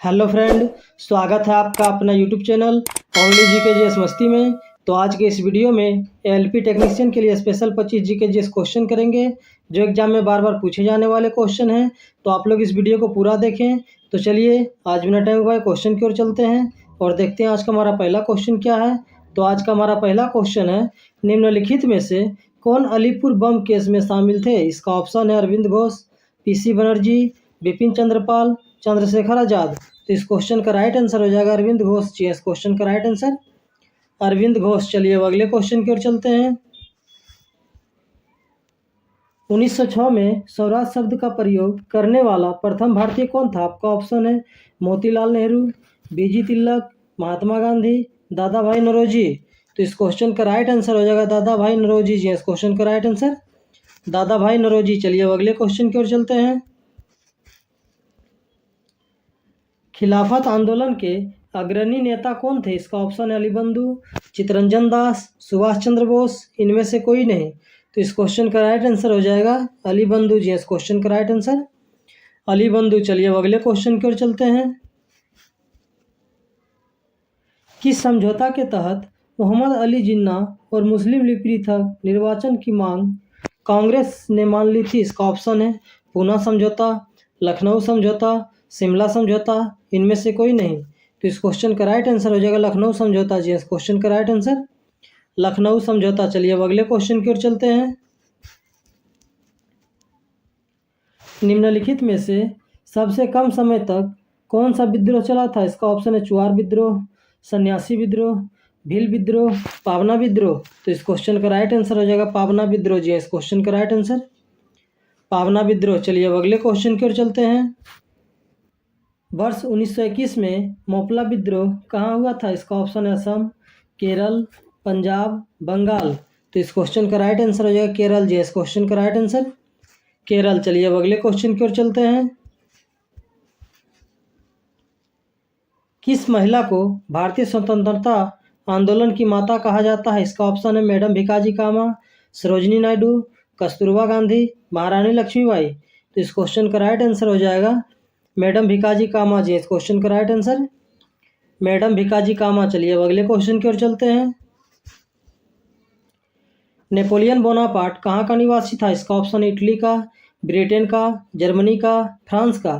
Hello friend, स्वागत है आपका अपना YouTube channel only GK GS मस्ती में। तो आज के इस वीडियो में एलपी टेक्नीशियन के लिए स्पेशल 25 जीके जीएस क्वेश्चन करेंगे, जो एग्जाम में बार बार पूछे जाने वाले क्वेश्चन हैं। तो आप लोग इस वीडियो को पूरा देखें। तो चलिए आज बिना टाइम गवाए क्वेश्चन की ओर चलते हैं और देखते हैं आज का हमारा पहला क्वेश्चन क्या है। तो आज का हमारा पहला क्वेश्चन है, निम्नलिखित में से कौन अलीपुर बम केस में शामिल थे? इसका ऑप्शन है अरविंद घोष, पीसी बनर्जी, बिपिन चंद्रपाल, चंद्रशेखर आजाद। तो इस क्वेश्चन का राइट आंसर हो जाएगा अरविंद घोष जी। इस क्वेश्चन का राइट आंसर अरविंद घोष। चलिए अब अगले क्वेश्चन की ओर चलते हैं। 1906 में स्वराज शब्द का प्रयोग करने वाला प्रथम भारतीय कौन था? आपका ऑप्शन है मोतीलाल नेहरू, बीजी तिलक, महात्मा गांधी, दादा भाई नौरोजी। तो इस क्वेश्चन का राइट आंसर हो जाएगा दादा भाई नौरोजी जी। इस क्वेश्चन का राइट आंसर दादा भाई नौरोजी। चलिए अब अगले क्वेश्चन की ओर चलते हैं। खिलाफत आंदोलन के अग्रणी नेता कौन थे? इसका ऑप्शन है अली बंधु, चित्तरंजन दास, सुभाष चंद्र बोस, इनमें से कोई नहीं। तो इस क्वेश्चन का राइट आंसर हो जाएगा अली बंधु जी। इस क्वेश्चन का राइट आंसर अली बंधु। चलिए अब अगले क्वेश्चन की ओर चलते हैं। किस समझौता के तहत मोहम्मद अली जिन्ना और मुस्लिम लीग पृथक निर्वाचन की मांग कांग्रेस ने मान ली थी? इसका ऑप्शन है पूना समझौता, लखनऊ समझौता, शिमला समझौता, इनमें से कोई नहीं। तो इस क्वेश्चन का राइट आंसर हो जाएगा लखनऊ समझौता जी। इस क्वेश्चन का राइट आंसर लखनऊ समझौता। चलिए अब अगले क्वेश्चन की ओर चलते हैं। निम्नलिखित में से सबसे कम समय तक कौन सा विद्रोह चला था? इसका ऑप्शन है चुआर विद्रोह, सन्यासी विद्रोह, भील विद्रोह, पावना विद्रोह। तो इस क्वेश्चन का राइट आंसर हो जाएगा पावना विद्रोह जी। इस क्वेश्चन का राइट आंसर पावना विद्रोह। चलिए अब अगले क्वेश्चन की ओर चलते हैं। वर्ष 1921 में मोपला विद्रोह कहाँ हुआ था? इसका ऑप्शन है असम, केरल, पंजाब, बंगाल। तो इस क्वेश्चन का राइट आंसर हो जाएगा केरल जी। इस क्वेश्चन का राइट आंसर केरल। चलिए अब अगले क्वेश्चन की ओर चलते हैं। किस महिला को भारतीय स्वतंत्रता आंदोलन की माता कहा जाता है? इसका ऑप्शन है मैडम भिकाजी कामा, सरोजिनी नायडू, कस्तूरबा गांधी, महारानी लक्ष्मीबाई। तो इस क्वेश्चन का राइट आंसर हो जाएगा मैडम भिकाजी कामा जी। इस क्वेश्चन का राइट आंसर मैडम भिकाजी कामा। चलिए अब अगले क्वेश्चन की ओर चलते हैं। नेपोलियन बोनापार्ट कहाँ का निवासी था? इसका ऑप्शन है इटली का, ब्रिटेन का, जर्मनी का, फ्रांस का।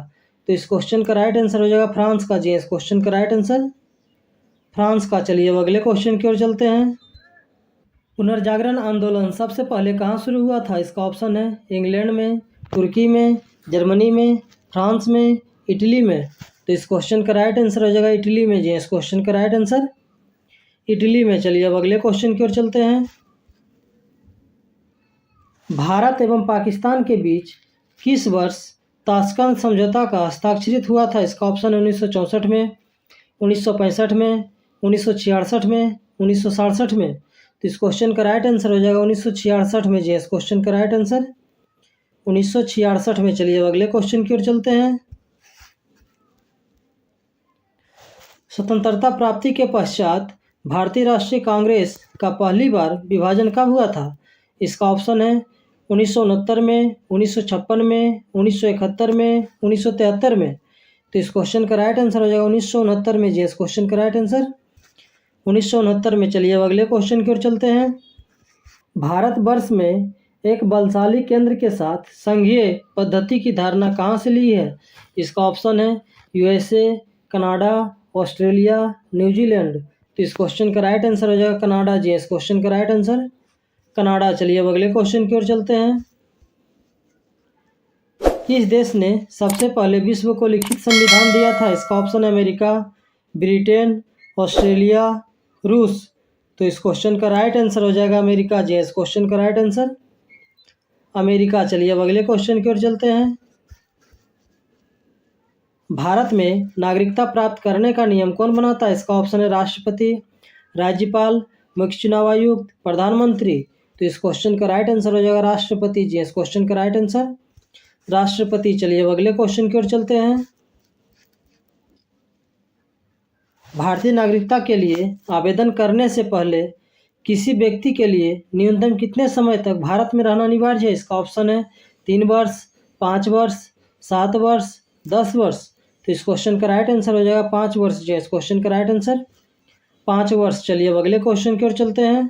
तो इस क्वेश्चन का राइट आंसर हो जाएगा फ्रांस का जी। इस क्वेश्चन का राइट आंसर फ्रांस का। चलिए अब अगले क्वेश्चन की ओर चलते हैं। पुनर्जागरण आंदोलन सबसे पहले कहाँ शुरू हुआ था? इसका ऑप्शन है इंग्लैंड में, तुर्की में, जर्मनी में, फ्रांस में, इटली में। तो इस क्वेश्चन का राइट आंसर हो जाएगा इटली में जी। इस क्वेश्चन का राइट आंसर इटली में। चलिए अब अगले क्वेश्चन की ओर चलते हैं। भारत एवं पाकिस्तान के बीच किस वर्ष ताशकंद समझौता का हस्ताक्षरित हुआ था? इसका ऑप्शन है 1964 में, 1965 में, 1966 में, 1967 में। तो इस क्वेश्चन का राइट आंसर हो जाएगा 1966 में जी। इस क्वेश्चन का राइट आंसर 1966 में। चलिए अब अगले क्वेश्चन की ओर चलते हैं। स्वतंत्रता प्राप्ति के पश्चात भारतीय राष्ट्रीय कांग्रेस का पहली बार विभाजन कब हुआ था? इसका ऑप्शन है 1969 में, 1956 में, 1971 में, 1973 में। तो इस क्वेश्चन का राइट आंसर हो जाएगा 1969 में जी। इस क्वेश्चन का राइट आंसर 1969 में। चलिए अब अगले क्वेश्चन की ओर चलते हैं। भारतवर्ष में एक बलशाली केंद्र के साथ संघीय पद्धति की धारणा कहाँ से ली है? इसका ऑप्शन है यूएसए, कनाडा, ऑस्ट्रेलिया, न्यूजीलैंड। तो इस क्वेश्चन का राइट आंसर हो जाएगा कनाडा जी। इस क्वेश्चन का राइट आंसर कनाडा। चलिए अब अगले क्वेश्चन की ओर चलते हैं। किस देश ने सबसे पहले विश्व को लिखित संविधान दिया था? इसका ऑप्शन है अमेरिका, ब्रिटेन, ऑस्ट्रेलिया, रूस। तो इस क्वेश्चन का राइट आंसर हो जाएगा अमेरिका जी। इस क्वेश्चन का राइट आंसर अमेरिका। चलिए अब अगले क्वेश्चन की ओर चलते हैं। भारत में नागरिकता प्राप्त करने का नियम कौन बनाता है? इसका ऑप्शन है राष्ट्रपति, राज्यपाल, मुख्य चुनाव आयुक्त, प्रधानमंत्री। तो इस क्वेश्चन का राइट आंसर हो जाएगा राष्ट्रपति जी। इस क्वेश्चन का राइट आंसर राष्ट्रपति। चलिए अब अगले क्वेश्चन की ओर चलते हैं। भारतीय नागरिकता के लिए आवेदन करने से पहले किसी व्यक्ति के लिए न्यूनतम कितने समय तक भारत में रहना अनिवार्य है? इसका ऑप्शन है 3 वर्ष, 5 वर्ष, 7 वर्ष, 10 वर्ष। तो इस क्वेश्चन का राइट आंसर हो जाएगा 5 वर्ष जी। इस क्वेश्चन का राइट आंसर 5 वर्ष। चलिए अब अगले क्वेश्चन की ओर चलते हैं।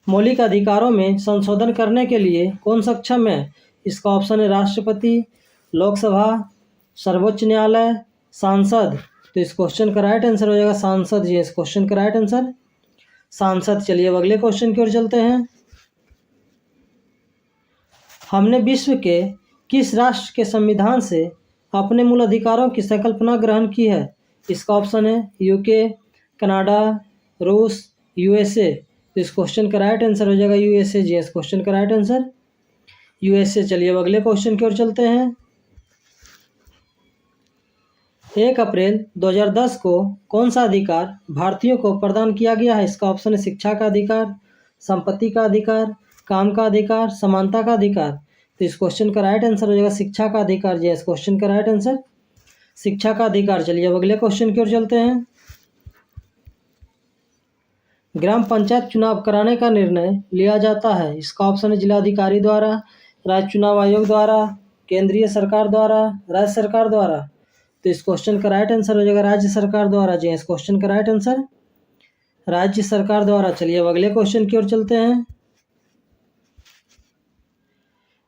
मौलिक अधिकारों में संशोधन करने के लिए कौन सक्षम है? इसका ऑप्शन है राष्ट्रपति, लोकसभा, सर्वोच्च न्यायालय, सांसद। तो इस क्वेश्चन का राइट आंसर हो जाएगा सांसद जी। इस क्वेश्चन का राइट आंसर सांसद। चलिए अब अगले क्वेश्चन की ओर चलते हैं। हमने विश्व के किस राष्ट्र के संविधान से अपने मूल अधिकारों की संकल्पना ग्रहण की है? इसका ऑप्शन है यूके, कनाडा, रूस, यूएसए। तो इस क्वेश्चन का राइट आंसर हो जाएगा यूएसए जी। इस क्वेश्चन का राइट आंसर यूएसए। चलिए अब अगले क्वेश्चन की ओर चलते हैं। 1 अप्रैल 2010 को कौन सा अधिकार भारतीयों को प्रदान किया गया है? इसका ऑप्शन है शिक्षा का अधिकार, संपत्ति का अधिकार, काम का अधिकार, समानता का अधिकार। तो इस क्वेश्चन का राइट आंसर हो जाएगा शिक्षा का अधिकार जी। इस क्वेश्चन का राइट आंसर शिक्षा का अधिकार। चलिए अब अगले क्वेश्चन की ओर चलते हैं। ग्राम पंचायत चुनाव कराने का निर्णय लिया जाता है। इसका ऑप्शन है जिलाधिकारी द्वारा, राज्य चुनाव आयोग द्वारा, केंद्रीय सरकार द्वारा, राज्य सरकार द्वारा। तो इस क्वेश्चन का राइट आंसर हो जाएगा राज्य सरकार द्वारा जी। इस क्वेश्चन का राइट आंसर राज्य सरकार द्वारा। चलिए अब अगले क्वेश्चन की ओर चलते हैं।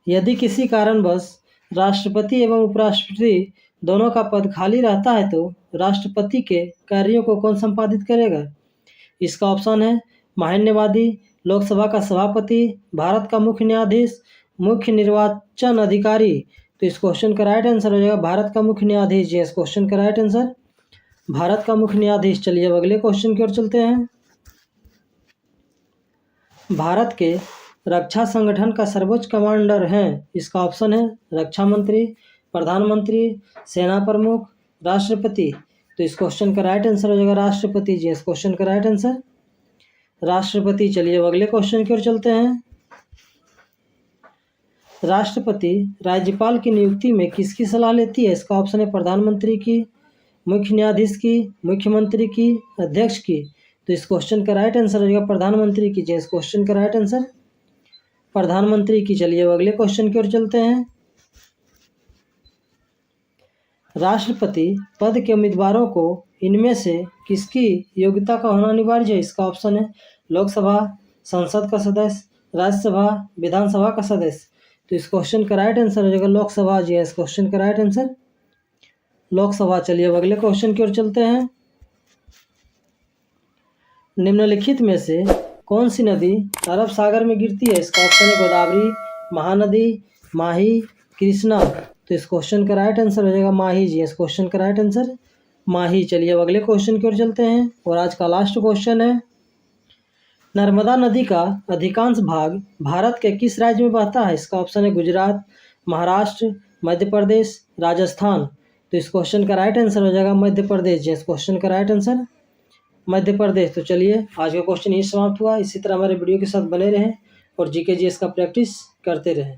यदि किसी कारणवश राष्ट्रपति एवं उपराष्ट्रपति दोनों का पद खाली रहता है तो राष्ट्रपति के कार्यों को कौन संपादित करेगा? इसका ऑप्शन है मान्यवादी, लोकसभा का सभापति, भारत का मुख्य न्यायाधीश, मुख्य निर्वाचन अधिकारी। तो इस क्वेश्चन का राइट आंसर हो जाएगा भारत का मुख्य न्यायाधीश जी। इस क्वेश्चन का राइट आंसर भारत का मुख्य न्यायाधीश। चलिए अब अगले क्वेश्चन की ओर चलते हैं। भारत के रक्षा संगठन का सर्वोच्च कमांडर है। इसका ऑप्शन है रक्षा मंत्री, प्रधानमंत्री, सेना प्रमुख, राष्ट्रपति। तो इस क्वेश्चन का राइट आंसर हो जाएगा राष्ट्रपति जी। इस क्वेश्चन का राइट आंसर राष्ट्रपति। चलिए अब अगले क्वेश्चन की ओर चलते हैं। राष्ट्रपति राज्यपाल की नियुक्ति में किसकी सलाह लेती है? इसका ऑप्शन है प्रधानमंत्री की, मुख्य न्यायाधीश की, मुख्यमंत्री की, अध्यक्ष की। तो इस क्वेश्चन का राइट आंसर हो जाएगा प्रधानमंत्री की। इस क्वेश्चन का राइट आंसर प्रधानमंत्री की। चलिए अब अगले क्वेश्चन की ओर चलते हैं। राष्ट्रपति पद के उम्मीदवारों को इनमें से किसकी योग्यता का होना अनिवार्य है? इसका ऑप्शन है लोकसभा, संसद का सदस्य, राज्यसभा, विधानसभा का सदस्य। तो इस क्वेश्चन का राइट आंसर हो जाएगा लोकसभा जी। इस क्वेश्चन का राइट आंसर लोकसभा। चलिए अब अगले क्वेश्चन की ओर चलते हैं। निम्नलिखित में से कौन सी नदी अरब सागर में गिरती है? इसका ऑप्शन है गोदावरी, महानदी, माही, कृष्णा। तो इस क्वेश्चन का राइट आंसर हो जाएगा माही जी। इस क्वेश्चन का राइट आंसर माही। चलिए अब अगले क्वेश्चन की ओर चलते हैं और आज का लास्ट क्वेश्चन है। नर्मदा नदी का अधिकांश भाग भारत के किस राज्य में बहता है? इसका ऑप्शन है गुजरात, महाराष्ट्र, मध्य प्रदेश, राजस्थान। तो इस क्वेश्चन का राइट आंसर हो जाएगा मध्य प्रदेश जी। इस क्वेश्चन का राइट आंसर मध्य प्रदेश। तो चलिए आज का क्वेश्चन यही समाप्त हुआ। इसी तरह हमारे वीडियो के साथ बने रहें और जीके जीएस का प्रैक्टिस करते रहें।